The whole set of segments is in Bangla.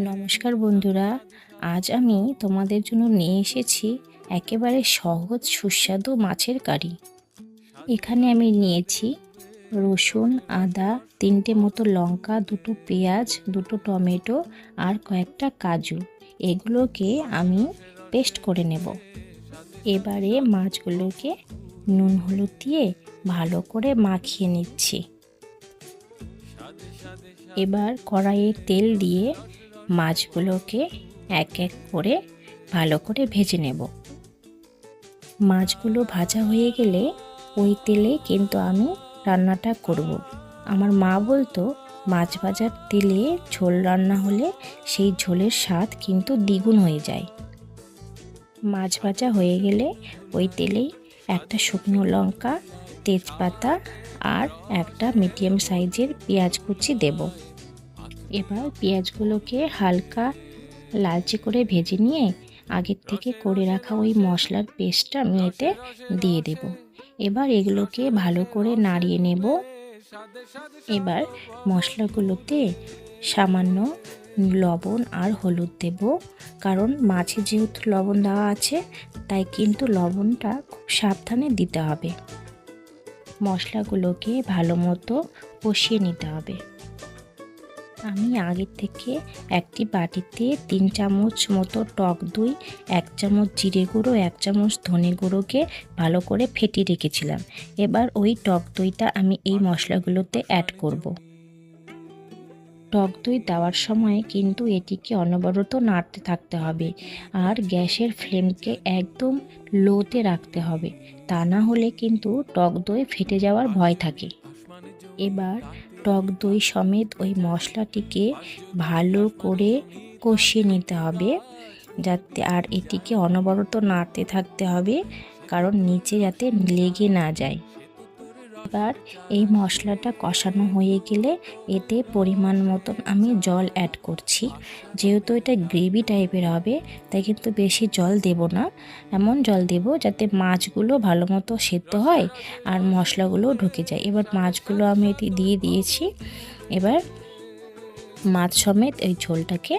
নমস্কার বন্ধুরা, আজ আমি তোমাদের জন্য নিয়ে এসেছি একেবারে সহজ সুস্বাদু মাছের কারি। এখানে আমি নিয়েছি রসুন, আদা, 3টে মতো লঙ্কা, 2টো পেঁয়াজ, 2টো টমেটো আর কয়েকটা কাজু। এগুলোকে আমি পেস্ট করে নেব। এবারে মাছগুলোকে নুন হলুদ দিয়ে ভালো করে মাখিয়ে নিচ্ছি। এবার কড়াইয়ে তেল দিয়ে মাছগুলোকে এক এক করে ভালো করে ভেজে নেব। মাছগুলো ভাজা হয়ে গেলে ওই তেলে কিন্তু আমি রান্নাটা করব। আমার মা বলতো মাছ ভাজার তেলে ঝোল রান্না হলে সেই ঝোলের স্বাদ কিন্তু দ্বিগুণ হয়ে যায়। মাছ ভাজা হয়ে গেলে ওই তেলেই একটা শুকনো লঙ্কা, তেজপাতা আর একটা মিডিয়াম সাইজের পেঁয়াজ কুচি দেব। এবার পেঁয়াজগুলোকে হালকা লালচে করে ভেজে নিয়ে আগের থেকে করে রাখা ওই মশলার পেস্টটা আমি এতে দিয়ে দেব। এবার এগুলোকে ভালো করে নাড়িয়ে নেব। এবার মশলাগুলোতে সামান্য লবণ আর হলুদ দেব, কারণ মাছে যেহেতু লবণ দেওয়া আছে তাই কিন্তু লবণটা খুব সাবধানে দিতে হবে। মশলাগুলোকে ভালো মতো কষিয়ে নিতে হবে। আমি আগের থেকে একটি বাটিতে 3 চামচ মতো টক দই, 1 চামচ জিরে গুঁড়ো, 1 চামচ ধনে গুঁড়োকে ভালো করে ফেটিয়ে রেখেছিলাম। এবার ওই টক দইটা আমি এই মশলাগুলোতে অ্যাড করব। টক দই দেওয়ার সময় কিন্তু এটিকে অনবরত নাড়তে থাকতে হবে আর গ্যাসের ফ্লেমকে একদম লোতে রাখতে হবে, তা না হলে কিন্তু টক দই ফেটে যাওয়ার ভয় থাকে। এবার টক দই সমেত ওই মশলাটিকে ভালো করে কষিয়ে নিতে হবে, যাতে আর এটিকে অনবরত নাড়তে থাকতে হবে, কারণ নিচে যাতে লেগে না যায়। এবার এই মশলাটা কষানো হয়ে গেলে এতে পরিমাণ মতন আমি জল অ্যাড করছি। যেহেতু এটা গ্রেভি টাইপের হবে তাই কিন্তু বেশি জল দেব না, এমন জল দেব যাতে মাছগুলো ভালো মতো সেদ্ধ হয় আর মশলাগুলো ঢুকে যায়। এবার মাছগুলো আমি এতে দিয়ে দিয়েছি। এবার মাছ সমেত এই ঝোলটাকে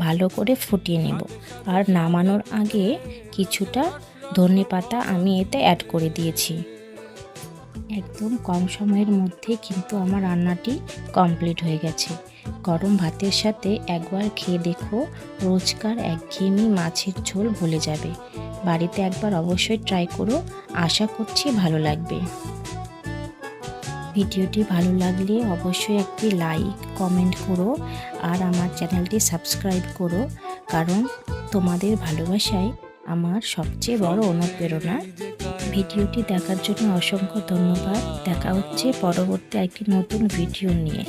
ভালো করে ফুটিয়ে নেব। আর নামানোর আগে কিছুটা ধনেপাতা আমি এতে অ্যাড করে দিয়েছি। একদম কম সময়ের মধ্যে কিন্তু আমার রান্নাটি কমপ্লিট হয়ে গেছে। গরম ভাতের সাথে একবার খেয়ে দেখো, রোজকার একঘেয়েমি মাছের ঝোল ভুলে যাবে। বাড়িতে একবার অবশ্যই ট্রাই করো, আশা করছি ভালো লাগবে। ভিডিওটি ভালো লাগলে অবশ্যই একটি লাইক, কমেন্ট করো আর আমার চ্যানেলটি সাবস্ক্রাইব করো, কারণ তোমাদের ভালোবাসাই আমার সবচেয়ে বড় অনুপ্রেরণা। ভিডিওটি দেখার জন্য অসংখ্য ধন্যবাদ। দেখা হচ্ছে পরবর্তী একটি নতুন ভিডিও নিয়ে।